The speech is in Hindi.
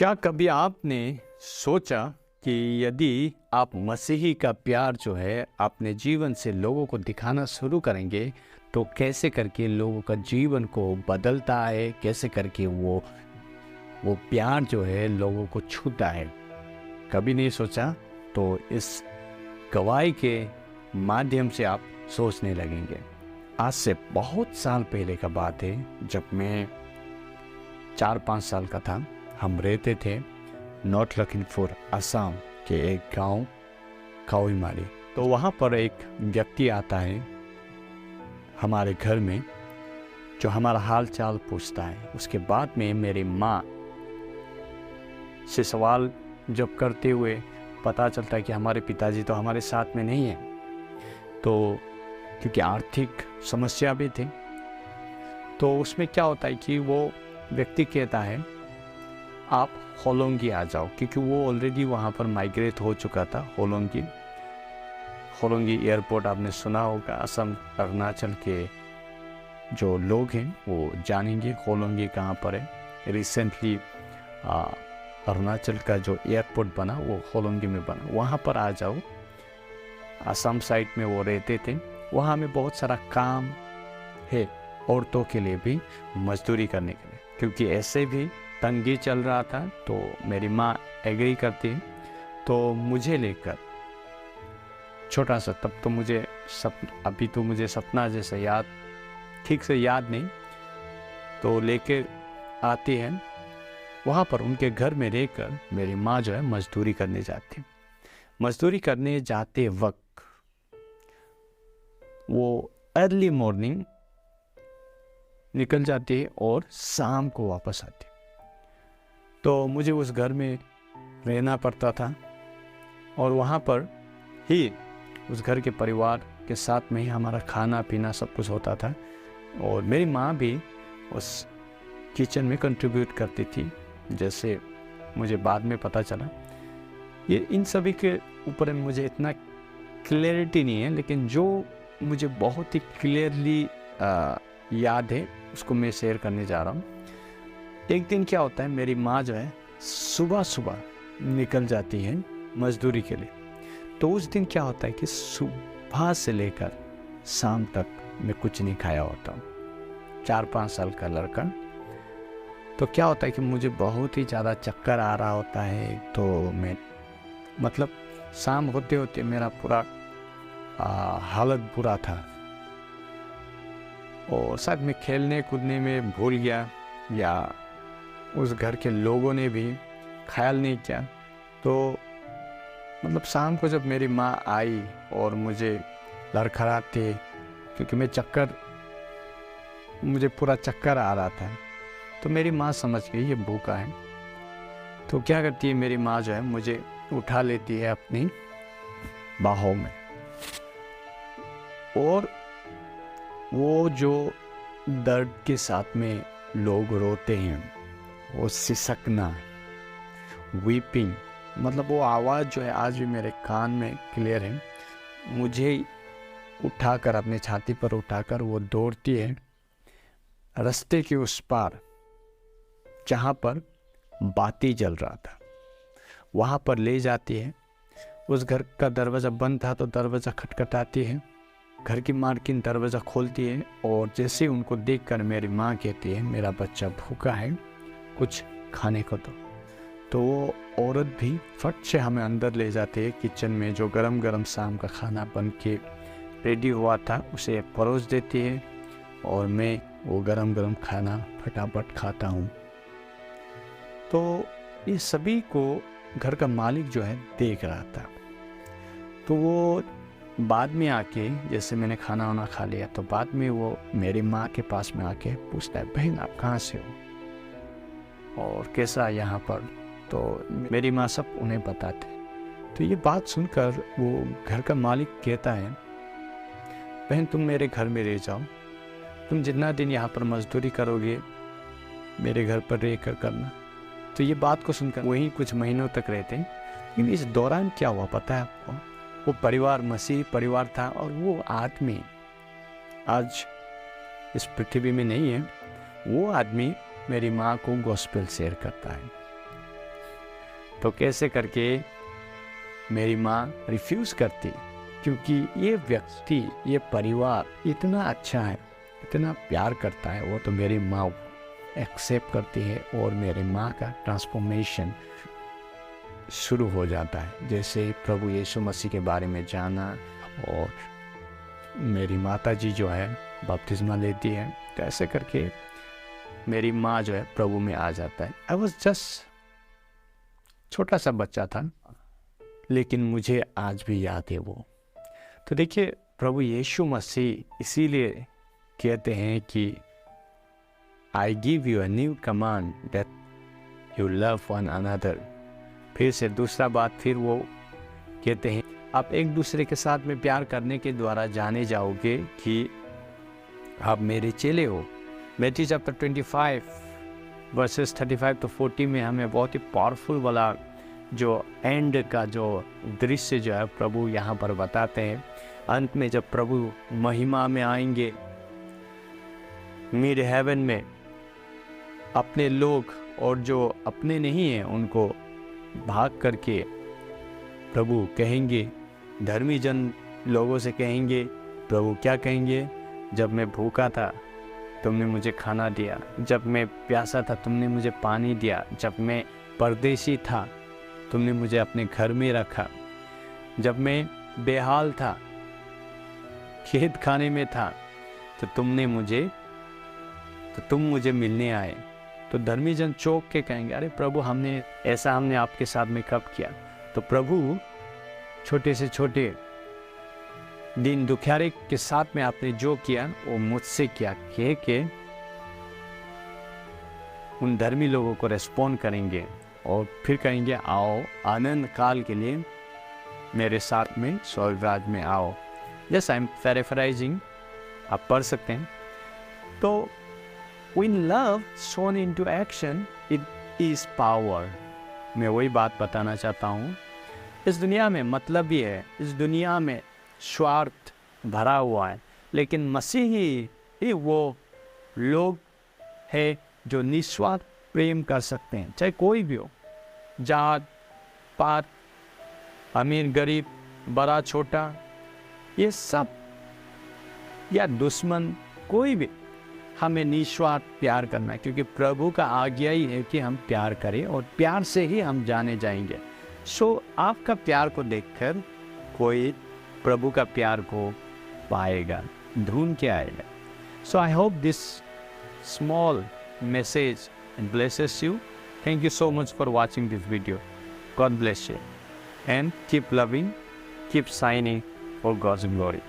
क्या कभी आपने सोचा कि यदि आप मसीही का प्यार जो है अपने जीवन से लोगों को दिखाना शुरू करेंगे तो कैसे करके लोगों का जीवन को बदलता है, कैसे करके वो प्यार जो है लोगों को छूता है? कभी नहीं सोचा? तो इस गवाही के माध्यम से आप सोचने लगेंगे। आज से बहुत साल पहले का बात है, जब मैं 4-5 साल का था। हम रहते थे नॉर्थ लखीमपुर असम के एक गांव काउईमारी। तो वहाँ पर एक व्यक्ति आता है हमारे घर में, जो हमारा हाल चाल पूछता है। उसके बाद में मेरी माँ से सवाल जब करते हुए पता चलता है कि हमारे पिताजी तो हमारे साथ में नहीं हैं, तो क्योंकि आर्थिक समस्या भी थी। तो उसमें क्या होता है कि वो व्यक्ति कहता है आप होलोंगी आ जाओ, क्योंकि वो ऑलरेडी वहाँ पर माइग्रेट हो चुका था। होलोंगी एयरपोर्ट आपने सुना होगा। असम अरुणाचल के जो लोग हैं वो जानेंगे होलोंगी कहाँ पर है। रिसेंटली अरुणाचल का जो एयरपोर्ट बना वो होलोंगी में बना। वहाँ पर आ जाओ। असम साइड में वो रहते थे। वहाँ में बहुत सारा काम है औरतों के लिए भी, मजदूरी करने के लिए, क्योंकि ऐसे भी तंगी चल रहा था। तो मेरी माँ एग्री करती है। तो मुझे लेकर, छोटा सा, तब तो मुझे अभी तो मुझे सपना जैसे याद, ठीक से याद नहीं, तो लेकर आती है। वहाँ पर उनके घर में रहकर मेरी माँ जो है मजदूरी करने जाती है। मजदूरी करने जाते वक्त वो अर्ली मॉर्निंग निकल जाती है और शाम को वापस आती है। तो मुझे उस घर में रहना पड़ता था और वहाँ पर ही उस घर के परिवार के साथ में ही हमारा खाना पीना सब कुछ होता था। और मेरी माँ भी उस किचन में कंट्रीब्यूट करती थी, जैसे मुझे बाद में पता चला। ये इन सभी के ऊपर मुझे इतना क्लैरिटी नहीं है, लेकिन जो मुझे बहुत ही क्लियरली याद है उसको मैं शेयर करने जा रहा हूँ। एक दिन क्या होता है, मेरी माँ जो है सुबह सुबह निकल जाती है मजदूरी के लिए। तो उस दिन क्या होता है कि सुबह से लेकर शाम तक मैं कुछ नहीं खाया होता हूँ। 4-5 साल का लड़का। तो क्या होता है कि मुझे बहुत ही ज़्यादा चक्कर आ रहा होता है। तो मैं मतलब शाम होते होते मेरा पूरा हालत बुरा था और शायद मैं खेलने कूदने में भूल गया या उस घर के लोगों ने भी ख्याल नहीं किया। तो मतलब शाम को जब मेरी माँ आई और मुझे लड़खड़ाते, क्योंकि मुझे पूरा चक्कर आ रहा था, तो मेरी माँ समझ गई ये भूखा है। तो क्या करती है मेरी माँ जो है, मुझे उठा लेती है अपनी बाहों में, और वो जो दर्द के साथ में लोग रोते हैं, वो सिसकना, वीपिंग, मतलब वो आवाज़ जो है आज भी मेरे कान में क्लियर है। मुझे उठाकर, अपने छाती पर उठाकर वो दौड़ती है रास्ते के उस पार जहाँ पर बाती जल रहा था, वहाँ पर ले जाती है। उस घर का दरवाज़ा बंद था तो दरवाज़ा खटखटाती है। घर की मालकिन दरवाज़ा खोलती है और जैसे उनको देखकर मेरी माँ कहती है मेरा बच्चा भूखा है, कुछ खाने को दो। तो वो औरत भी फट से हमें अंदर ले जाते हैं किचन में। जो गरम गरम शाम का खाना बन के रेडी हुआ था उसे परोस देती है और मैं वो गरम गरम खाना फटाफट खाता हूँ। तो ये सभी को घर का मालिक जो है देख रहा था। तो वो बाद में आके, जैसे मैंने खाना वाना खा लिया, तो बाद में वो मेरी माँ के पास में आके पूछता है बहन आप कहाँ से हो और कैसा यहाँ पर। तो मेरी माँ सब उन्हें बताते। तो ये बात सुनकर वो घर का मालिक कहता है बहन तुम मेरे घर में रह जाओ, तुम जितना दिन यहाँ पर मजदूरी करोगे मेरे घर पर रह कर करना। तो ये बात को सुनकर वहीं कुछ महीनों तक रहते हैं। लेकिन इस दौरान क्या हुआ पता है आपको? वो परिवार मसीही परिवार था और वो आदमी आज इस पृथ्वी में नहीं है। वो आदमी मेरी माँ को गॉस्पेल शेयर करता है। तो कैसे करके मेरी माँ रिफ्यूज़ करती, क्योंकि ये व्यक्ति, ये परिवार इतना अच्छा है, इतना प्यार करता है, वो तो मेरी माँ एक्सेप्ट करती है और मेरी माँ का ट्रांसफॉर्मेशन शुरू हो जाता है। जैसे प्रभु यीशु मसीह के बारे में जाना और मेरी माता जी जो है बपतिस्मा लेती है, तो ऐसे करके मेरी माँ जो है प्रभु में आ जाता है। आई वॉज जस्ट छोटा सा बच्चा था, लेकिन मुझे आज भी याद है वो। तो देखिए, प्रभु यीशु मसीह इसीलिए कहते हैं कि I give you a new command that you love one another. फिर से दूसरा बात फिर वो कहते हैं, आप एक दूसरे के साथ में प्यार करने के द्वारा जाने जाओगे कि आप मेरे चेले हो। मैथ्यू चैप्टर 25 वर्सेस 35 to 40 में हमें बहुत ही पावरफुल वाला जो एंड का जो दृश्य जो है प्रभु यहाँ पर बताते हैं। अंत में जब प्रभु महिमा में आएंगे मिड हेवन में, अपने लोग और जो अपने नहीं हैं उनको भाग करके प्रभु कहेंगे, धर्मी जन लोगों से कहेंगे, प्रभु क्या कहेंगे, जब मैं भूखा था तुमने मुझे खाना दिया, जब मैं प्यासा था तुमने मुझे पानी दिया, जब मैं परदेशी था तुमने मुझे अपने घर में रखा, जब मैं बेहाल था, खेत खाने में था, तो तुम मुझे मिलने आए। तो धर्मी जन चौंक के कहेंगे, अरे प्रभु हमने आपके साथ में कब किया। तो प्रभु छोटे से छोटे दिन दुखियारे के साथ में आपने जो किया वो मुझसे किया कह के उन धर्मी लोगों को रेस्पॉन्ड करेंगे और फिर कहेंगे, आओ आनंद काल के लिए मेरे साथ में स्वर्ग राज में आओ। जस्ट आई एम पैराफ्राइजिंग, आप पढ़ सकते हैं। तो when love shown into action, it is power। मैं वही बात बताना चाहता हूँ। इस दुनिया में मतलब भी है, इस दुनिया में स्वार्थ भरा हुआ है, लेकिन मसीही ही वो लोग हैं जो निस्वार्थ प्रेम कर सकते हैं, चाहे कोई भी हो, जात पात, अमीर गरीब, बड़ा छोटा, ये सब, या दुश्मन, कोई भी, हमें निस्वार्थ प्यार करना है, क्योंकि प्रभु का आज्ञा ही है कि हम प्यार करें और प्यार से ही हम जाने जाएंगे। सो आपका प्यार को देखकर कोई प्रभु का प्यार को पाएगा, ढूंढ के आएगा। So I hope this small message and blesses you. Thank you so much for watching this video. God bless you and keep loving, keep shining for God's glory.